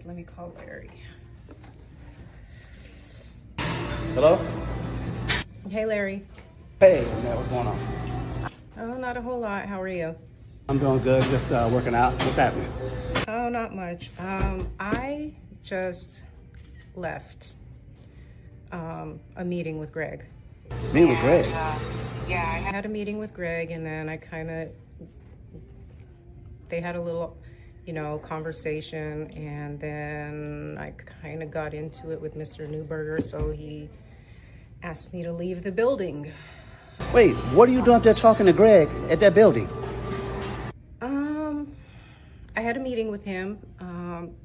let me call Larry. Hello? Hey, Larry. Hey, Lynette, what's going on? Oh, not a whole lot. How are you? I'm doing good, just working out. What's happening? Oh, not much. I just left a meeting with Greg. Meeting with Greg? Yeah, I had a meeting with Greg, and then they had a little, conversation, and then I kind of got into it with Mr. Newberger, so he asked me to leave the building. Wait, what are you doing up there talking to Greg at that building? I had a meeting with him.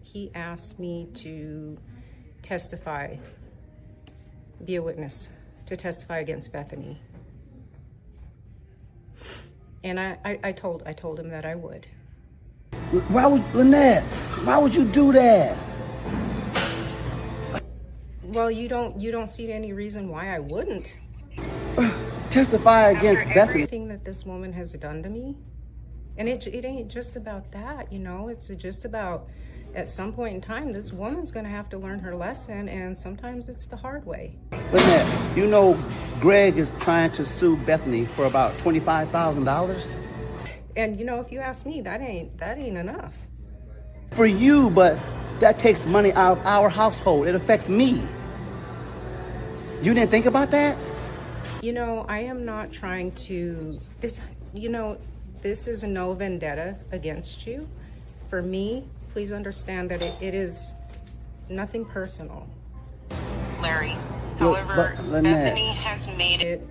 He asked me to testify, be a witness, to testify against Bethany. And I told him that I would. Lynette, why would you do that? Well, you don't see any reason why I wouldn't. Testify against Bethany. Everything that this woman has done to me. And it ain't just about that, it's just about, at some point in time, this woman's gonna have to learn her lesson, and sometimes it's the hard way. Lynette, Greg is trying to sue Bethany for about $25,000? And if you ask me, that ain't enough. For you, but that takes money out of our household. It affects me. You didn't think about that? I am not trying to, this is no vendetta against you. For me, please understand that it is nothing personal. Larry, however, Bethany has made it.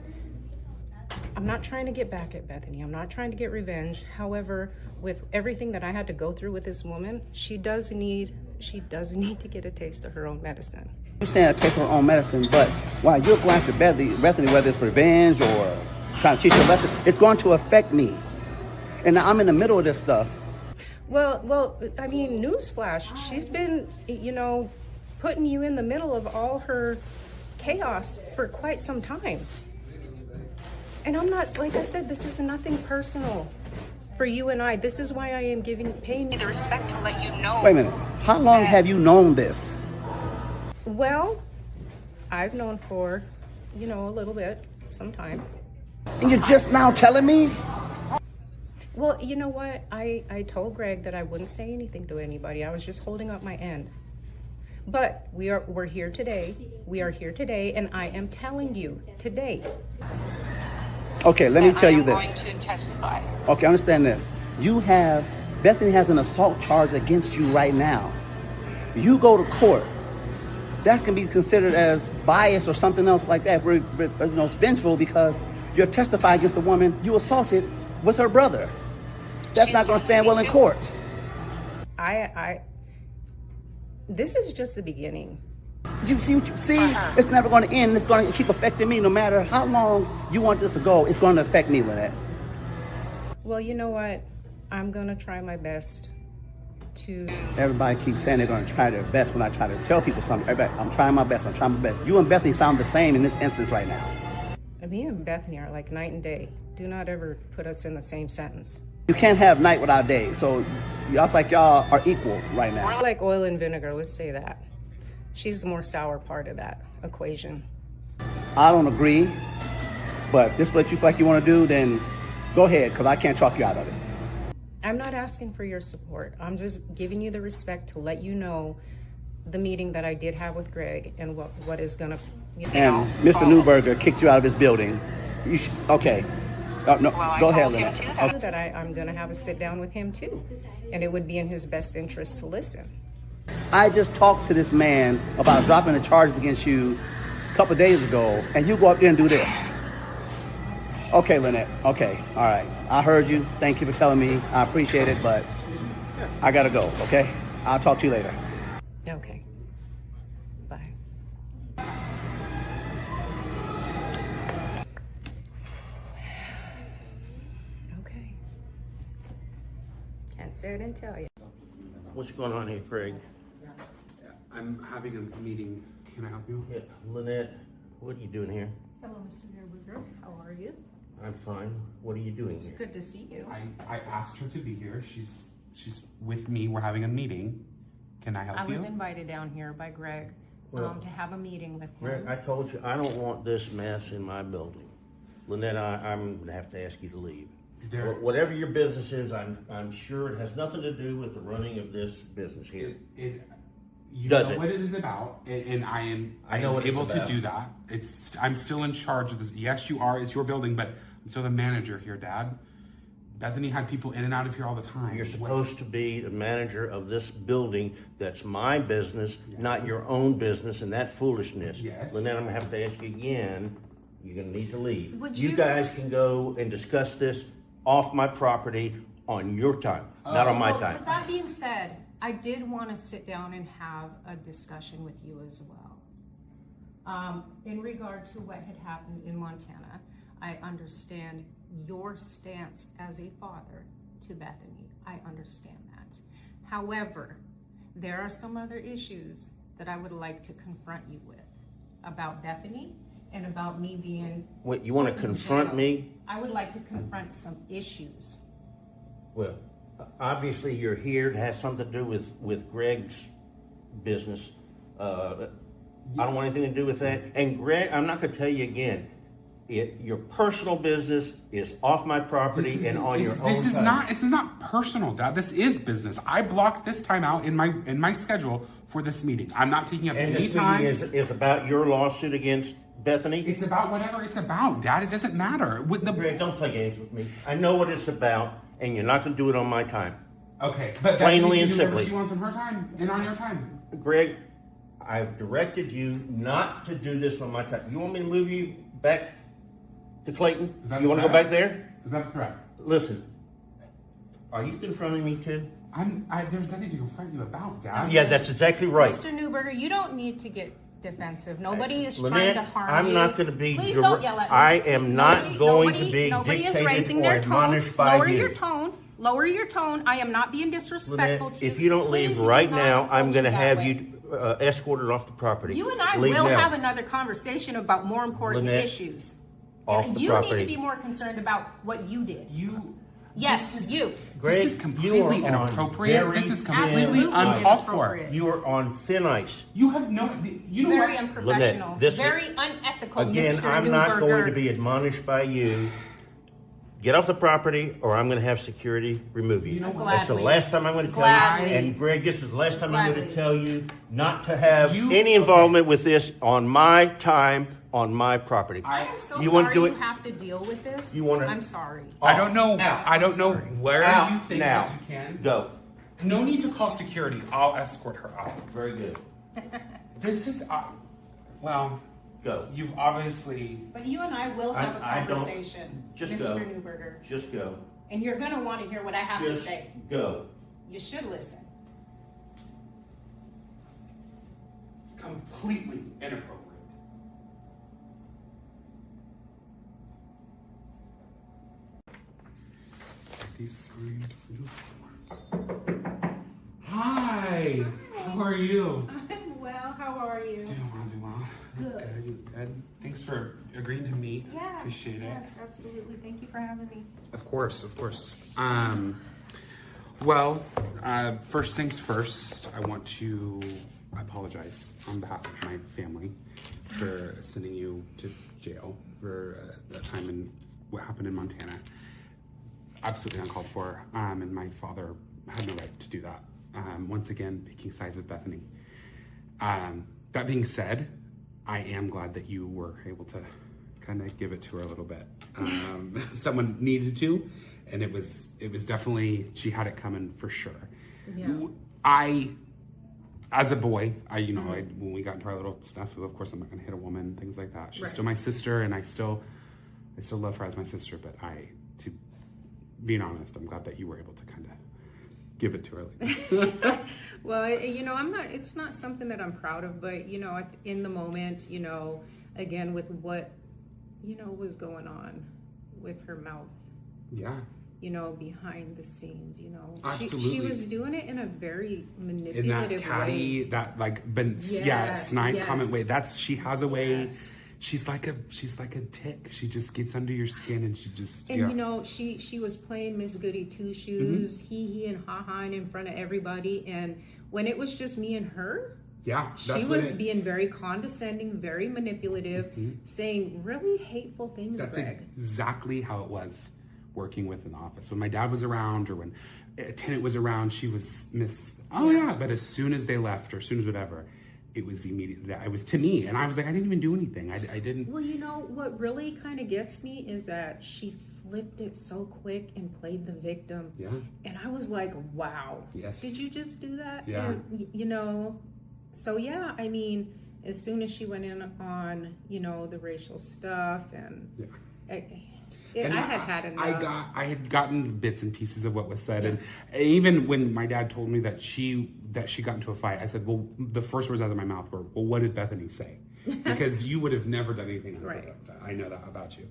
I'm not trying to get back at Bethany. I'm not trying to get revenge. However, with everything that I had to go through with this woman, she does need to get a taste of her own medicine. You're saying a taste of her own medicine, but while you're going after Bethany, whether it's revenge or trying to teach her a lesson, it's going to affect me. And I'm in the middle of this stuff. Well, I mean, newsflash, she's been, putting you in the middle of all her chaos for quite some time. And I'm not, like I said, this is nothing personal for you and I. This is why I am paying you the respect to let you know. Wait a minute. How long have you known this? Well, I've known for, a little bit, some time. And you're just now telling me? Well, you know what? I told Greg that I wouldn't say anything to anybody. I was just holding up my end. But we're here today. We are here today, and I am telling you today. Okay, let me tell you this. I'm going to testify. Okay, understand this. Bethany has an assault charge against you right now. You go to court. That's going to be considered as bias or something else like that. It's vengeful because you're testifying against a woman you assaulted with her brother. That's not going to stand well in court. This is just the beginning. You see what you see? It's never going to end. It's going to keep affecting me no matter how long you want this to go. It's going to affect me, Lynette. Well, you know what? I'm going to try my best to... Everybody keeps saying they're going to try their best when I try to tell people something. Everybody, I'm trying my best. You and Bethany sound the same in this instance right now. Me and Bethany are like night and day. Do not ever put us in the same sentence. You can't have night without day. So y'all like y'all are equal right now. We're like oil and vinegar, let's say that. She's the more sour part of that equation. I don't agree, but this is what you feel like you want to do, then go ahead, because I can't talk you out of it. I'm not asking for your support. I'm just giving you the respect to let you know the meeting that I did have with Greg and what is going to... And Mr. Newberger kicked you out of his building. Okay. No, well, go ahead, Lynette. Okay. That I'm going to have a sit down with him too. And it would be in his best interest to listen. I just talked to this man about dropping the charges against you a couple of days ago, and you go up there and do this. Okay, Lynette. Okay. All right. I heard you. Thank you for telling me. I appreciate it, but I got to go, okay? I'll talk to you later. Okay. Bye. Okay. Can't say I didn't tell you. What's going on here, Craig? I'm having a meeting. Can I help you? Yeah, Lynette, what are you doing here? Hello, Mr. Newberger. How are you? I'm fine. What are you doing It's here? good to see you. I asked her to be here. She's with me. We're having a meeting. Can I help you? I was invited down here by Greg to have a meeting with Greg, him. I told you, I don't want this mess in my building. Lynette, I'm gonna have to ask you to leave. There- Whatever your business is, I'm sure it has nothing to do with the running of this business here. You Does know it? what it is about, and I am know what it's able to about. do that. I'm still in charge of this. Yes, you are. It's your building, but I'm still the manager here, Dad. Bethany had people in and out of here all the time. You're supposed to be the manager of this building. That's my business, not your own business, and that foolishness. Yes. Lynette, I'm gonna have to ask you again. You're gonna need to leave. Would You you- guys can go and discuss this off my property on your time, not on my Well, time. with that being said, I did want to sit down and have a discussion with you as well. In regard to what had happened in Montana, I understand your stance as a father to Bethany. I understand that. However, there are some other issues that I would like to confront you with about Bethany and about me being. What, you want to put in confront jail. me? I would like to confront some issues. Well, obviously you're here. It has something to do with Greg's business. I don't want anything to do with that. And Greg, I'm not going to tell you again. Your personal business is off my property and on your own This is time. This is not personal, Dad. This is business. I blocked this time out in my schedule for this meeting. I'm not taking up And any this time. meeting is about your lawsuit against Bethany. It's about whatever it's about, Dad. It doesn't matter. With the Greg, don't play games with me. I know what it's about, and you're not going to do it on my time. Okay, but Plainly Bethany and can do whatever simply. she wants on her time and on your time. Greg, I've directed you not to do this on my time. You want me to move you back to Clayton? Is that You a want to go threat? back there? Is that a threat? Listen, are you confronting me too? There's nothing to confront you about, Dad. Yeah, that's exactly right. Mr. Newberger, you don't need to get defensive. Nobody is Lynette, trying to harm I'm you. not going to be. Please don't yell at me. I am not going to be Nobody is dictated raising or their tone. admonished by Lower you. your tone. Lower your tone. I am not being disrespectful Lynette, to you. if you don't Please leave do right not now, I'm approach going to me that have way. you escorted off the property. You and I Leave will now. have another conversation about more important Lynette, issues. off And the you property. need to be more concerned about what you did. Yes, This is- you. Greg, This is you completely are on inappropriate. very This is completely Absolutely uncalled for. inappropriate. You are on thin ice. You have no. You know Very what? unprofessional. Lynette, this- Very unethical, Again, Mr. I'm Newberger. not going to be admonished by you. Get off the property, or I'm going to have security remove you. You know what? That's the Gladly. last time I'm going to tell Gladly. you. And Greg, this is the last time I'm going to Gladly. tell you not to have You- any involvement with this on my time, on my property. I am so You wanna sorry do you it? have to deal with this. You wanna- I'm sorry. I don't know. Out. I don't know where Out you think now. that you can. Go. No need to call security. I'll escort her out. Very good. This is. Well, Go. you've obviously. But you and I will have a I don't- conversation, just Mr. go. Newberger. Just go. And you're going to want to hear what I have to Just say. go. You should listen. Completely inappropriate. These signed for the forms. Hi. How are you? I'm well. How are you? Doing well. Good. Thanks for agreeing to meet. Yeah. Appreciate it. Yes, absolutely. Thank you for having me. Of course. Well, first things first, I want to apologize on behalf of my family for sending you to jail for that time and what happened in Montana. Absolutely uncalled for, and my father had no right to do that. Once again, picking sides with Bethany. That being said, I am glad that you were able to kind of give it to her a little bit. Someone needed to, and it was definitely, she had it coming for sure. Yeah. As a boy, when we got into our little stuff, of course I'm not gonna hit a woman, things like that. She's Right. still my sister, and I still love her as my sister, but to being honest, I'm glad that you were able to kind of give it to her like that. Well, it's not something that I'm proud of, but, in the moment, again, with what, was going on with her mouth, Yeah. behind the scenes, She Absolutely. was doing it in a very In manipulative that catty, way. that snide Yes. comment way. She has a way. Yes. she's like a tick. She just gets under your skin, and she just And you know, she was playing Miss Goody Two Shoes, he and ha-haing in front of everybody. And when it was just me and her, yeah, she was being very condescending, very manipulative, saying really hateful things. That's Greg. exactly how it was working with an office. When my dad was around, or when a tenant was around, she was but as soon as they left, or as soon as whatever, it was immediate. That it was to me, and I was like, I didn't even do anything. I didn't. Well, you know what really kind of gets me is that she flipped it so quick and played the victim. Yeah. And I was like, wow. Yes. Did you just do that? Yeah. And, you know, so yeah, I mean, as soon as she went in on, you know, the racial stuff and I had enough. I had gotten bits and pieces of what was said, and even when my dad told me that she got into a fight, I said, well, the first words out of my mouth were, well, what did Bethany say? Because you would have never done anything. Right. I know that about you.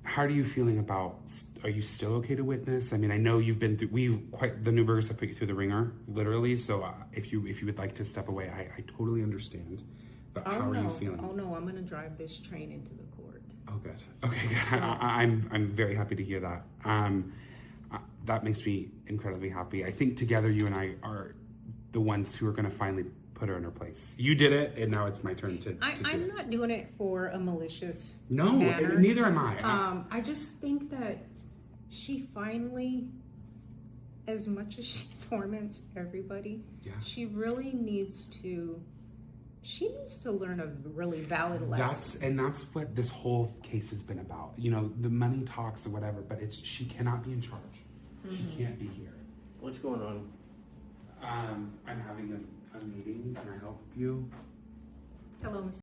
How are you feeling about? Are you still okay to witness? I mean, I know you've been through. The Newbergers have put you through the ringer, literally. So if you would like to step away, I totally understand. But how are you feeling? Oh no, I'm gonna drive this train into the court. Oh, good. Okay, good. I'm very happy to hear that. That makes me incredibly happy. I think together you and I are the ones who are going to finally put her in her place. You did it, and now it's my turn to do it. I'm not doing it for a malicious No, manner. neither am I. I just think that she finally, as much as she torments everybody, she really needs to. She needs to learn a really valid lesson. That's what this whole case has been about. You know, the money talks or whatever, but she cannot be in charge. She can't be here. What's going on? I'm having a meeting. Can I help you? Hello, Mr.